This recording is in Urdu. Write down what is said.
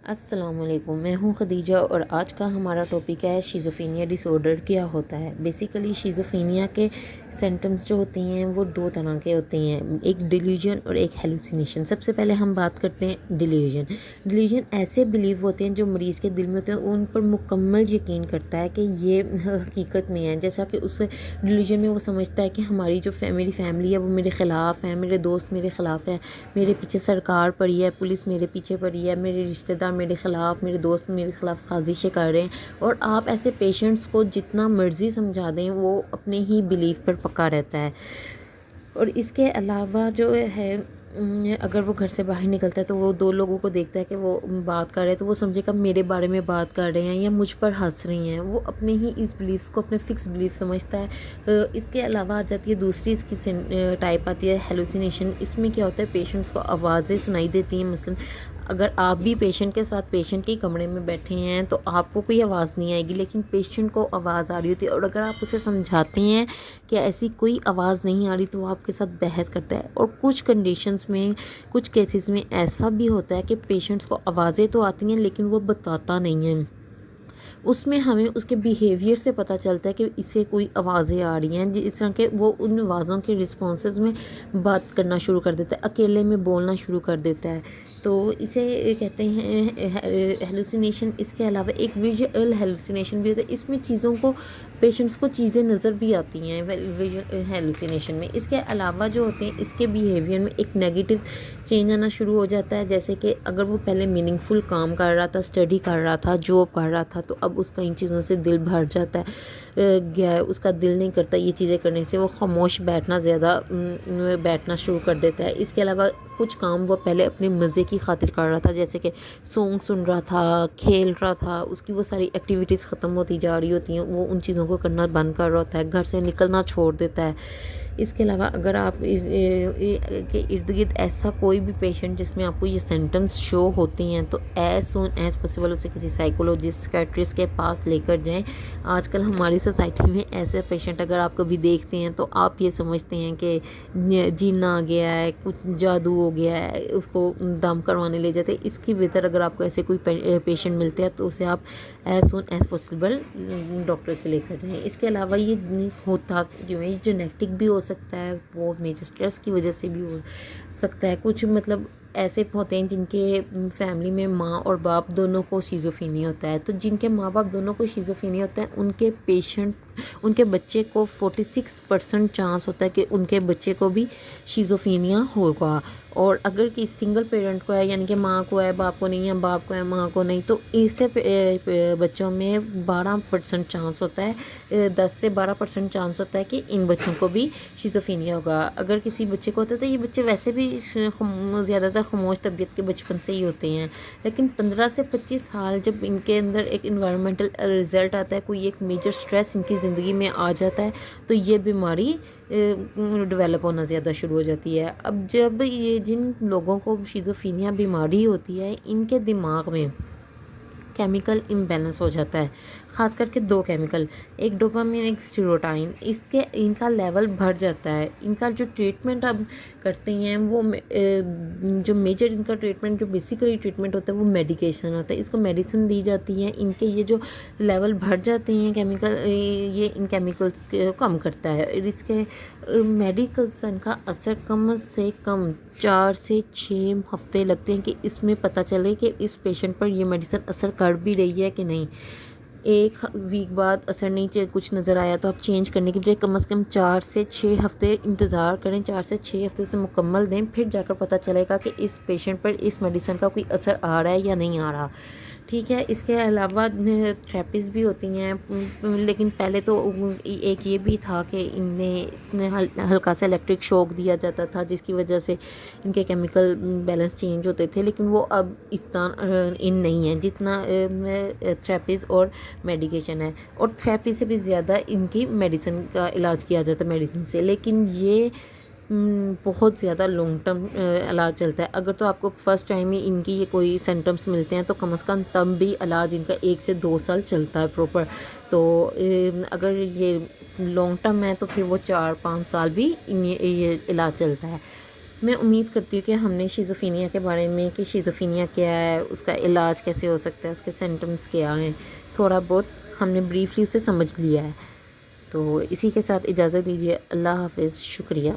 السلام علیکم، میں ہوں خدیجہ اور آج کا ہمارا ٹاپک ہے شیزوفرینیا ڈس آرڈر کیا ہوتا ہے۔ بیسیکلی شیزوفرینیا کے سمٹمز جو ہوتے ہیں وہ دو طرح کے ہوتے ہیں، ایک ڈیلیوژن اور ایک ہیلوسینیشن۔ سب سے پہلے ہم بات کرتے ہیں ڈیلیوژن۔ ڈیلیوژن ایسے بلیو ہوتے ہیں جو مریض کے دل میں ہوتے ہیں، ان پر مکمل یقین کرتا ہے کہ یہ حقیقت میں ہے، جیسا کہ اس ڈیلیوژن میں وہ سمجھتا ہے کہ ہماری جو میری فیملی ہے وہ میرے خلاف ہے، میرے دوست میرے خلاف ہے، میرے پیچھے سرکار پڑی ہے، پولیس میرے پیچھے پڑی ہے، میرے رشتہ دار میرے خلاف، میرے دوست میرے خلاف سازشیں کر رہے ہیں۔ اور آپ ایسے پیشنٹس کو جتنا مرضی سمجھا دیں وہ اپنے ہی بلیف پر پکا رہتا ہے۔ اور اس کے علاوہ جو ہے اگر وہ گھر سے باہر نکلتا ہے تو وہ دو لوگوں کو دیکھتا ہے کہ وہ بات کر رہے ہیں تو وہ سمجھے گا میرے بارے میں بات کر رہے ہیں یا مجھ پر ہنس رہی ہیں، وہ اپنے ہی اس بلیفس کو اپنے فکس بلیف سمجھتا ہے۔ اس کے علاوہ آ جاتی ہے دوسری اس کی ٹائپ آتی ہے ہیلوسینیشن۔ اس میں کیا ہوتا ہے، پیشنٹس کو آوازیں سنائی دیتی ہیں۔ مثلا اگر آپ بھی پیشنٹ کے ساتھ پیشنٹ کے کمرے میں بیٹھے ہیں تو آپ کو کوئی آواز نہیں آئے گی، لیکن پیشنٹ کو آواز آ رہی ہوتی ہے، اور اگر آپ اسے سمجھاتے ہیں کہ ایسی کوئی آواز نہیں آ رہی تو وہ آپ کے ساتھ بحث کرتا ہے۔ اور کچھ کنڈیشنز میں، کچھ کیسز میں ایسا بھی ہوتا ہے کہ پیشنٹس کو آوازیں تو آتی ہیں لیکن وہ بتاتا نہیں ہے۔ اس میں ہمیں اس کے بیہیویئر سے پتہ چلتا ہے کہ اسے کوئی آوازیں آ رہی ہیں، جس طرح کہ وہ ان آوازوں کے رسپانسز میں بات کرنا شروع کر دیتا ہے، اکیلے میں بولنا شروع کر دیتا ہے، تو اسے کہتے ہیں ہیلوسینیشن۔ اس کے علاوہ ایک ویژول ہیلوسینیشن بھی ہوتا ہے، اس میں چیزوں کو پیشنٹس کو چیزیں نظر بھی آتی ہیں ویژول ہیلوسینیشن میں۔ اس کے علاوہ جو ہوتے ہیں اس کے بیہیویئر میں ایک نیگیٹو چینج آنا شروع ہو جاتا ہے، جیسے کہ اگر وہ پہلے میننگ فل کام کر رہا تھا، اسٹڈی کر رہا تھا، جاب کر رہا تھا، تو اب اس کا ان چیزوں سے دل بھر جاتا ہے گیا ہے، اس کا دل نہیں کرتا یہ چیزیں کرنے سے، وہ خاموش بیٹھنا شروع کر دیتا ہے۔ اس کے علاوہ کچھ کام وہ پہلے اپنے مزے کی خاطر کر رہا تھا، جیسے کہ سانگ سن رہا تھا، کھیل رہا تھا، اس کی وہ ساری ایکٹیویٹیز ختم ہوتی جا رہی ہوتی ہیں، وہ ان چیزوں کو کرنا بند کر رہا ہوتا ہے، گھر سے نکلنا چھوڑ دیتا ہے۔ اس کے علاوہ اگر آپ کے ارد گرد ایسا کوئی بھی پیشنٹ جس میں آپ کو یہ سمٹمز شو ہوتے ہیں تو ایز سون ایز پاسبل اسے کسی سائیکولوجسٹ سائکیٹرسٹ کے پاس لے کر جائیں۔ آج کل ہماری سوسائٹی میں ایسے پیشنٹ اگر آپ کبھی دیکھتے ہیں تو آپ یہ سمجھتے ہیں کہ جن آ گیا ہے، کچھ جادو ہو گیا ہے، اس کو دم کروانے لے جاتے ہیں۔ اس کی بہتر اگر آپ کو ایسے کوئی پیشنٹ ملتے ہیں تو اسے آپ as soon as possible doctor کے لے کر جائیں۔ اس کے علاوہ یہ ہوتا جو ہے جینیٹک بھی ہو سکتا ہے، وہ میجر اسٹریس کی وجہ سے بھی ہو سکتا ہے۔ کچھ مطلب ایسے ہوتے ہیں جن کے فیملی میں ماں اور باپ دونوں کو شیزوفرینیا ہوتا ہے، تو جن کے ماں باپ دونوں کو شیزوفرینیا ہوتا ہے ان کے بچے کو 46% چانس ہوتا ہے کہ ان کے بچے کو بھی شیزوفرینیا ہوگا۔ اور اگر کسی سنگل پیرنٹ کو ہے، یعنی کہ ماں کو ہے باپ کو نہیں ہے، باپ کو ہے ماں کو نہیں، تو ایسے بچوں میں 12% چانس ہوتا ہے، 10 سے 12% چانس ہوتا ہے کہ ان بچوں کو بھی شیزوفرینیا ہوگا۔ اگر کسی بچے کو ہوتا ہے تو یہ بچے ویسے بھی زیادہ تر خاموش طبیعت کے بچپن سے ہی ہوتے ہیں، لیکن 15 سے 25 سال جب ان کے اندر ایک انوائرمنٹل رزلٹ آتا ہے، کوئی ایک میجر سٹریس ان کی زندگی میں آ جاتا ہے، تو یہ بیماری ڈیولپ ہونا زیادہ شروع ہو جاتی ہے۔ اب جب یہ جن لوگوں کو شیزوفرینیا بیماری ہوتی ہے، ان کے دماغ میں کیمیکل امبیلنس ہو جاتا ہے، خاص کر کے دو کیمیکل، ایک ڈوپامین ایک سیروٹونین، ان کا لیول بڑھ جاتا ہے۔ ان کا جو ٹریٹمنٹ اب کرتے ہیں وہ جو میجر ان کا ٹریٹمنٹ، جو بیسیکلی ٹریٹمنٹ ہوتا ہے وہ میڈیکیشن ہوتا ہے، اس کو میڈیسن دی جاتی ہے۔ ان کے یہ جو لیول بڑھ جاتے ہیں کیمیکل، یہ ان کیمیکلز کو کم کرتا ہے۔ اس کے میڈیکیشن کا اثر کم سے کم 4 سے 6 ہفتے لگتے ہیں کہ اس میں پتہ چلے کہ اس پیشنٹ پر یہ میڈیسن اثر کر بھی رہی ہے کہ نہیں۔ ایک ویک بعد اثر نہیں کچھ نظر آیا تو آپ چینج کرنے کی بجائے کم از کم 4 سے 6 ہفتے انتظار کریں، 4 سے 6 ہفتے سے مکمل دیں، پھر جا کر پتہ چلے گا کہ اس پیشنٹ پر اس میڈیسن کا کوئی اثر آ رہا ہے یا نہیں آ رہا، ٹھیک ہے۔ اس کے علاوہ تھراپیز بھی ہوتی ہیں، لیکن پہلے تو ایک یہ بھی تھا کہ انہیں ہلکا سا الیکٹرک شوک دیا جاتا تھا جس کی وجہ سے ان کے کیمیکل بیلنس چینج ہوتے تھے، لیکن وہ اب اتنا ان نہیں ہے جتنا تھراپیز اور میڈیکیشن ہے، اور تھراپی سے بھی زیادہ ان کی میڈیسن کا علاج کیا جاتا ہے میڈیسن سے، لیکن یہ بہت زیادہ لانگ ٹرم علاج چلتا ہے۔ اگر تو آپ کو فرسٹ ٹائم ہی ان کی یہ کوئی سمٹمس ملتے ہیں تو کم از کم تب بھی علاج ان کا 1 سے 2 سال چلتا ہے پراپر، تو اگر یہ لانگ ٹرم ہے تو پھر وہ 4-5 سال بھی یہ علاج چلتا ہے۔ میں امید کرتی ہوں کہ ہم نے شیزوفینیا کے بارے میں کہ شیزوفینیا کیا ہے، اس کا علاج کیسے ہو سکتا ہے، اس کے سمٹمس کیا ہیں، تھوڑا بہت ہم نے بریفلی اسے سمجھ لیا ہے۔ تو اسی کے ساتھ اجازت دیجیے، اللہ حافظ، شکریہ۔